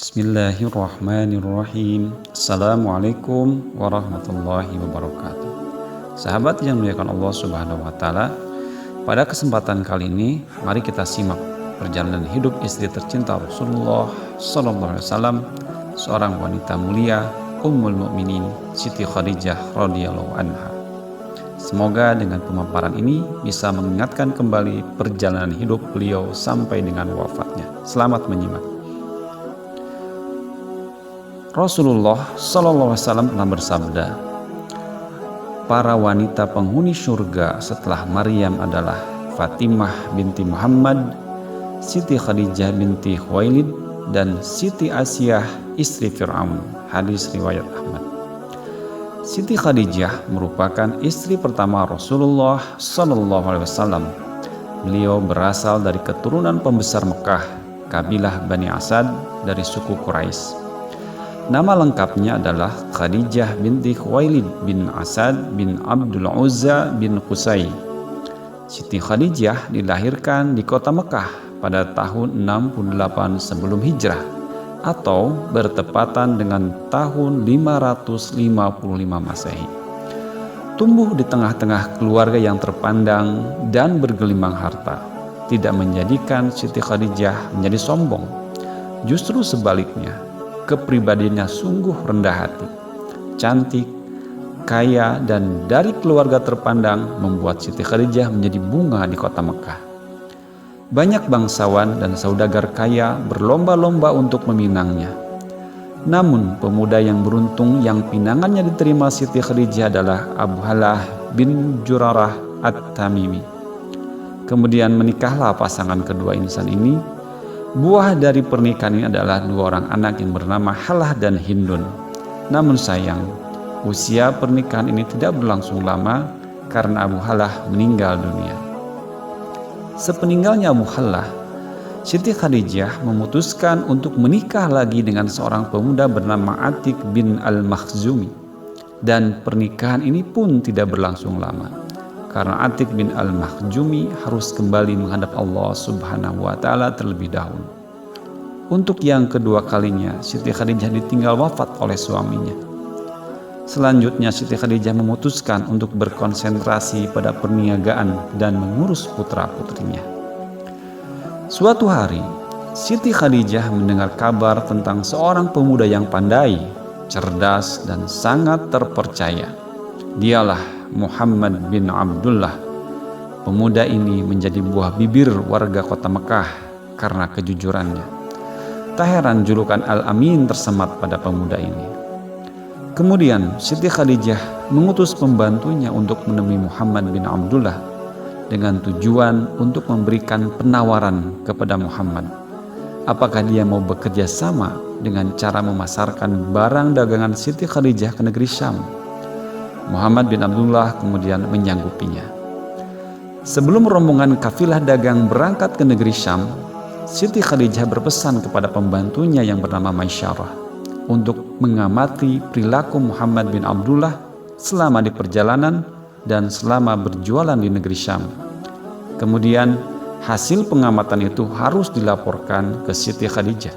Bismillahirrahmanirrahim. Assalamualaikum warahmatullahi wabarakatuh. Sahabat yang dimuliakan Allah Subhanahu wa taala, pada kesempatan kali ini mari kita simak perjalanan hidup istri tercinta Rasulullah sallallahu alaihi wasallam, seorang wanita mulia, Ummul Mukminin Siti Khadijah radhiyallahu anha. Semoga dengan pemaparan ini bisa mengingatkan kembali perjalanan hidup beliau sampai dengan wafatnya. Selamat menyimak. Rasulullah sallallahu alaihi wasallam pernah bersabda, para wanita penghuni surga setelah Maryam adalah Fatimah binti Muhammad, Siti Khadijah binti Khuwailid, dan Siti Asiyah istri Fir'aun. Hadis riwayat Ahmad. Siti Khadijah merupakan istri pertama Rasulullah sallallahu alaihi wasallam. Beliau berasal dari keturunan pembesar Mekah, kabilah Bani Asad dari suku Quraisy. Nama lengkapnya adalah Khadijah binti Khuwailid bin Asad bin Abdul Uzza bin Qusay. Siti Khadijah dilahirkan di kota Mekah pada tahun 68 sebelum hijrah atau bertepatan dengan tahun 555 Masehi. Tumbuh di tengah-tengah keluarga yang terpandang dan bergelimang harta tidak menjadikan Siti Khadijah menjadi sombong. Justru sebaliknya, kepribadiannya sungguh rendah hati, cantik, kaya, dan dari keluarga terpandang membuat Siti Khadijah menjadi bunga di kota Mekah. Banyak bangsawan dan saudagar kaya berlomba-lomba untuk meminangnya. Namun pemuda yang beruntung yang pinangannya diterima Siti Khadijah adalah Abu Halah bin Jurarah At-Tamimi. Kemudian menikahlah pasangan kedua insan ini. Buah dari pernikahan ini adalah dua orang anak yang bernama Halah dan Hindun. Namun sayang, usia pernikahan ini tidak berlangsung lama karena Abu Halah meninggal dunia. Sepeninggalnya Abu Halah, Siti Khadijah memutuskan untuk menikah lagi dengan seorang pemuda bernama Atik bin Al-Makhzumi. Dan pernikahan ini pun tidak berlangsung lama, karena Atik bin Al-Makhzumi harus kembali menghadap Allah Subhanahu wa taala terlebih dahulu. Untuk yang kedua kalinya, Siti Khadijah ditinggal wafat oleh suaminya. Selanjutnya Siti Khadijah memutuskan untuk berkonsentrasi pada perniagaan dan mengurus putra-putrinya. Suatu hari, Siti Khadijah mendengar kabar tentang seorang pemuda yang pandai, cerdas, dan sangat terpercaya. Dialah Muhammad bin Abdullah. Pemuda ini menjadi buah bibir warga kota Mekah karena kejujurannya. Tak heran julukan Al-Amin tersemat pada pemuda ini. Kemudian Siti Khadijah mengutus pembantunya untuk menemui Muhammad bin Abdullah dengan tujuan untuk memberikan penawaran kepada Muhammad. Apakah dia mau bekerja sama dengan cara memasarkan barang dagangan Siti Khadijah ke negeri Syam? Muhammad bin Abdullah kemudian menyanggupinya. Sebelum rombongan kafilah dagang berangkat ke negeri Syam, Siti Khadijah berpesan kepada pembantunya yang bernama Maisyarah untuk mengamati perilaku Muhammad bin Abdullah selama di perjalanan dan selama berjualan di negeri Syam. Kemudian hasil pengamatan itu harus dilaporkan ke Siti Khadijah.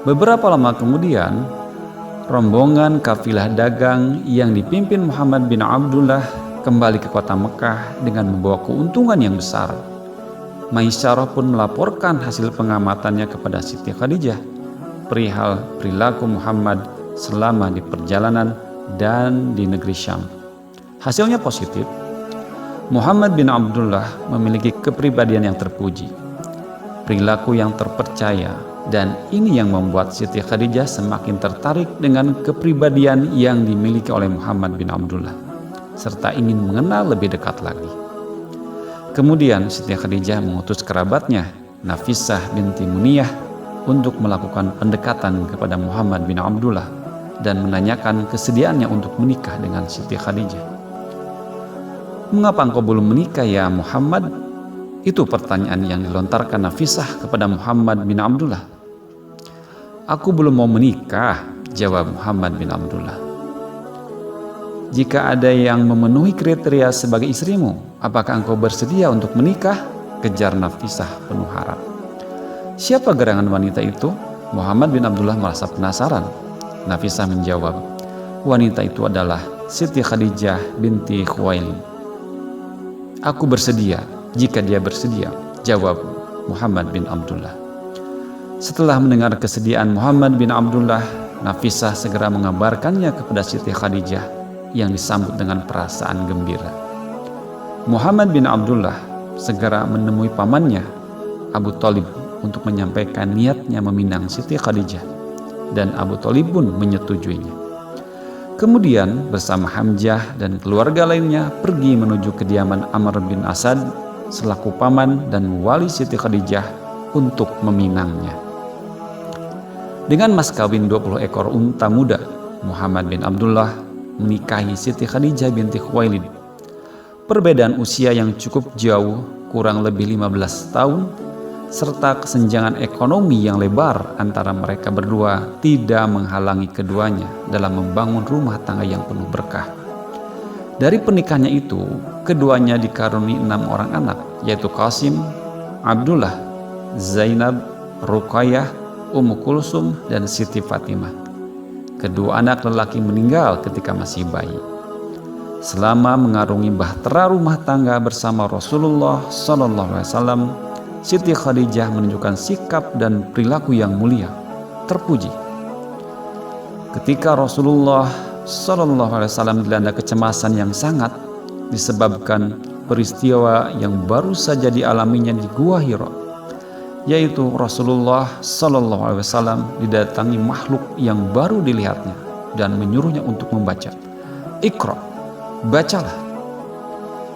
Beberapa lama kemudian, rombongan kafilah dagang yang dipimpin Muhammad bin Abdullah kembali ke kota Mekah dengan membawa keuntungan yang besar. Maisyarah pun melaporkan hasil pengamatannya kepada Siti Khadijah perihal perilaku Muhammad selama di perjalanan dan di negeri Syam. Hasilnya positif. Muhammad bin Abdullah memiliki kepribadian yang terpuji, perilaku yang terpercaya, dan ini yang membuat Siti Khadijah semakin tertarik dengan kepribadian yang dimiliki oleh Muhammad bin Abdullah, serta ingin mengenal lebih dekat lagi. Kemudian Siti Khadijah mengutus kerabatnya, Nafisah binti Muniyah, untuk melakukan pendekatan kepada Muhammad bin Abdullah dan menanyakan kesediaannya untuk menikah dengan Siti Khadijah. "Mengapa engkau belum menikah ya Muhammad?" Itu pertanyaan yang dilontarkan Nafisah kepada Muhammad bin Abdullah. "Aku belum mau menikah," jawab Muhammad bin Abdullah. "Jika ada yang memenuhi kriteria sebagai istrimu, apakah engkau bersedia untuk menikah?" kejar Nafisah penuh harap. "Siapa gerangan wanita itu?" Muhammad bin Abdullah merasa penasaran. Nafisah menjawab, wanita itu adalah Siti Khadijah binti Khuwailid. Aku bersedia jika dia bersedia, jawab Muhammad bin Abdullah. Setelah mendengar kesediaan Muhammad bin Abdullah, Nafisah segera mengabarkannya kepada Siti Khadijah yang disambut dengan perasaan gembira. Muhammad bin Abdullah segera menemui pamannya Abu Thalib untuk menyampaikan niatnya meminang Siti Khadijah, dan Abu Thalib pun menyetujuinya. Kemudian bersama Hamzah dan keluarga lainnya pergi menuju kediaman Amr bin Asad selaku paman dan wali Siti Khadijah untuk meminangnya. Dengan mas kawin 20 ekor unta muda, Muhammad bin Abdullah menikahi Siti Khadijah binti Khuwailid. Perbedaan usia yang cukup jauh, kurang lebih 15 tahun, serta kesenjangan ekonomi yang lebar antara mereka berdua tidak menghalangi keduanya dalam membangun rumah tangga yang penuh berkah. Dari pernikahannya itu, keduanya dikaruniai 6 orang anak, yaitu Qasim, Abdullah, Zainab, Ruqayyah, Ummu Kulsum, dan Siti Fatimah. Kedua anak lelaki meninggal ketika masih bayi. Selama mengarungi bahtera rumah tangga bersama Rasulullah SAW, Siti Khadijah menunjukkan sikap dan perilaku yang mulia, terpuji. Ketika Rasulullah SAW dilanda kecemasan yang sangat disebabkan peristiwa yang baru saja dialaminya di Gua Hira, yaitu Rasulullah SAW didatangi makhluk yang baru dilihatnya dan menyuruhnya untuk membaca. Iqra, bacalah.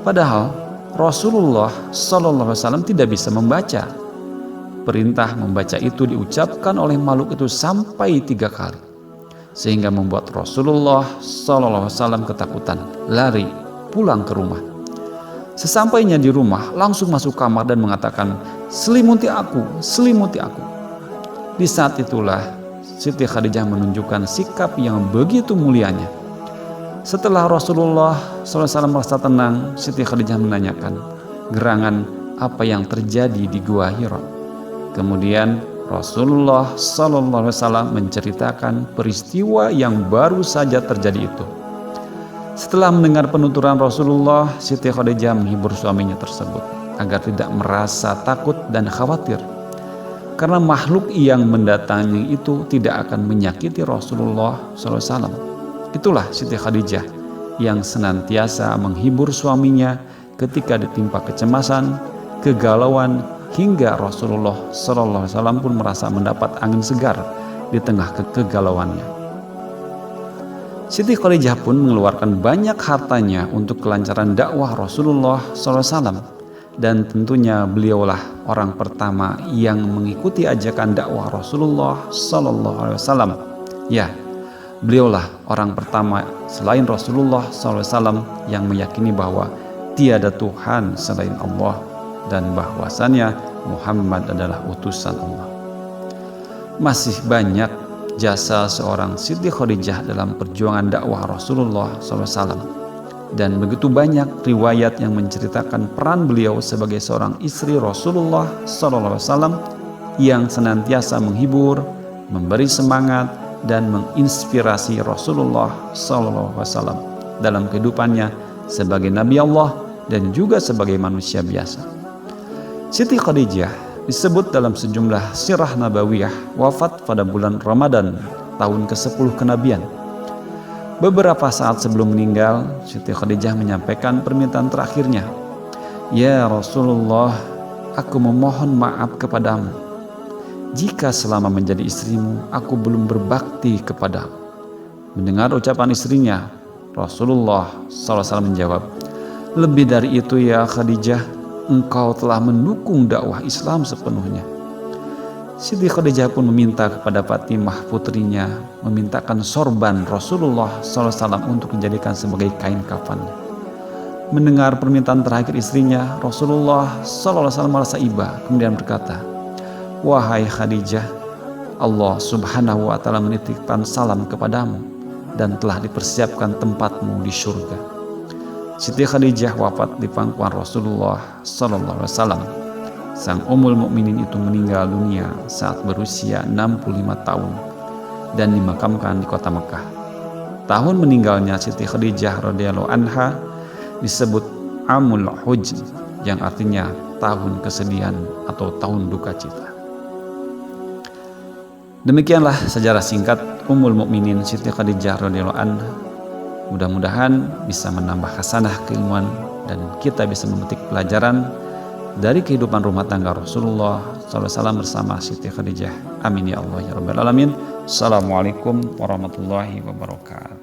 Padahal Rasulullah SAW tidak bisa membaca. Perintah membaca itu diucapkan oleh makhluk itu sampai 3 kali, sehingga membuat Rasulullah SAW ketakutan, lari pulang ke rumah. Sesampainya di rumah, langsung masuk kamar dan mengatakan, selimuti aku, selimuti aku. Di saat itulah Siti Khadijah menunjukkan sikap yang begitu mulianya. Setelah Rasulullah SAW merasa tenang, Siti Khadijah menanyakan gerangan apa yang terjadi di Gua Hira. Kemudian Rasulullah SAW menceritakan peristiwa yang baru saja terjadi itu. Setelah mendengar penuturan Rasulullah, Siti Khadijah menghibur suaminya tersebut agar tidak merasa takut dan khawatir, karena makhluk yang mendatangi itu tidak akan menyakiti Rasulullah SAW. Itulah Siti Khadijah yang senantiasa menghibur suaminya ketika ditimpa kecemasan, kegalauan, hingga Rasulullah SAW pun merasa mendapat angin segar di tengah kegalauannya. Siti Khadijah pun mengeluarkan banyak hartanya untuk kelancaran dakwah Rasulullah SAW, dan tentunya beliaulah orang pertama yang mengikuti ajakan dakwah Rasulullah SAW. Ya, beliaulah orang pertama selain Rasulullah SAW yang meyakini bahwa tiada Tuhan selain Allah dan bahwasannya Muhammad adalah utusan Allah. Masih banyak jasa seorang Siti Khadijah dalam perjuangan dakwah Rasulullah SAW, dan begitu banyak riwayat yang menceritakan peran beliau sebagai seorang istri Rasulullah SAW yang senantiasa menghibur, memberi semangat, dan menginspirasi Rasulullah SAW dalam kehidupannya sebagai Nabi Allah dan juga sebagai manusia biasa. Siti Khadijah disebut dalam sejumlah sirah nabawiyah wafat pada bulan Ramadan tahun ke-10 kenabian. Beberapa saat sebelum meninggal, Siti Khadijah menyampaikan permintaan terakhirnya. Ya Rasulullah, aku memohon maaf kepadamu jika selama menjadi istrimu aku belum berbakti kepadamu. Mendengar ucapan istrinya, Rasulullah SAW menjawab, lebih dari itu ya Khadijah, engkau telah mendukung dakwah Islam sepenuhnya. Siti Khadijah pun meminta kepada Fatimah putrinya memintakan sorban Rasulullah SAW untuk dijadikan sebagai kain kafannya. Mendengar permintaan terakhir istrinya, Rasulullah SAW merasa iba, kemudian berkata, wahai Khadijah, Allah Subhanahu wa Ta'ala menitipkan salam kepadamu dan telah dipersiapkan tempatmu di surga. Siti Khadijah wafat di pangkuan Rasulullah SAW Sang Ummul Mukminin itu meninggal dunia saat berusia 65 tahun dan dimakamkan di kota Mekah. Tahun meninggalnya Siti Khadijah radhiyallahu anha disebut Amul Huzn, yang artinya tahun kesedihan atau tahun duka cita. Demikianlah sejarah singkat Ummul Mukminin Siti Khadijah radhiyallahu anha. Mudah-mudahan bisa menambah hasanah keilmuan dan kita bisa memetik pelajaran dari kehidupan rumah tangga Rasulullah SAW bersama Siti Khadijah. Amin ya Allah ya Rabbal Alamin. Assalamualaikum warahmatullahi wabarakatuh.